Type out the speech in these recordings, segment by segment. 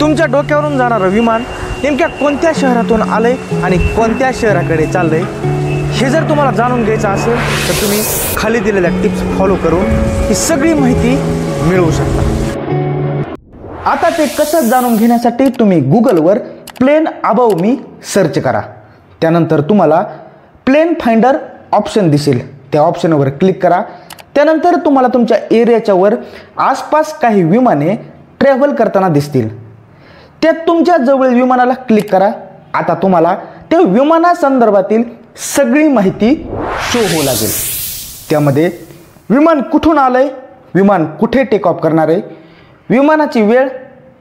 तुमच्या डोक्यावरून जाणारं विमान नेमक्या कोणत्या शहरातून आलंय आणि कोणत्या शहराकडे चाललंय हे जर तुम्हाला जाणून घ्यायचं असेल तर तुम्ही खाली दिलेल्या टिप्स फॉलो करून ही सगळी माहिती मिळवू शकता। आता ते कसं जाणून घेण्यासाठी तुम्ही गुगलवर प्लेन अबाव मी सर्च करा। त्यानंतर तुम्हाला प्लेन फाइंडर ऑप्शन दिसेल, त्या ऑप्शनवर क्लिक करा। त्यानंतर तुम्हाला तुमच्या एरियाच्या वर आसपास काही विमाने ट्रॅव्हल करताना दिसतील, त्यात तुमच्या जवळील विमानाला क्लिक करा। आता तुम्हाला त्या विमानासंदर्भातील सगळी माहिती शो होऊ लागेल। त्यामध्ये विमान कुठून आलंय, विमान कुठे टेक ऑफ करणार आहे, विमानाची वेळ,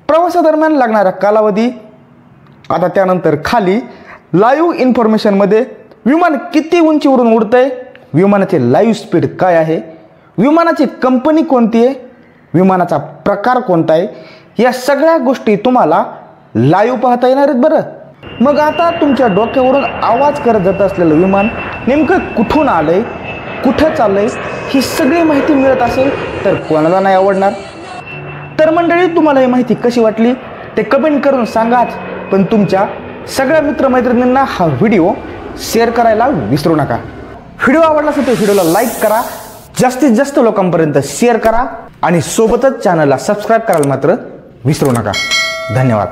प्रवासादरम्यान लागणारा कालावधी। आता त्यानंतर खाली लाईव्ह इन्फॉर्मेशनमध्ये विमान किती उंचीवरून उडतंय, विमानाचे लाईव्ह स्पीड काय आहे, विमानाची कंपनी कोणती आहे, विमानाचा प्रकार कोणता आहे, या सगळ्या गोष्टी तुम्हाला लाईव्ह पाहता येणार आहेत। बरं, मग आता तुमच्या डोक्यावरून आवाज करत जात असलेलं विमान नेमकं कुठून आलंय, कुठं चाललंय, ही सगळी माहिती मिळत असेल तर कोणाला नाही आवडणार। तर मंडळी, तुम्हाला ही माहिती कशी वाटली ते कमेंट करून सांगाच, पण तुमच्या सगळ्या मित्रमैत्रिणींना हा व्हिडिओ शेअर करायला विसरू नका। व्हिडिओ आवडला असेल तर व्हिडिओला लाईक करा, जास्तीत जास्त लोकांपर्यंत शेअर करा आणि सोबतच चॅनलला सबस्क्राईब करायला मात्र विसरू नका। धन्यवाद।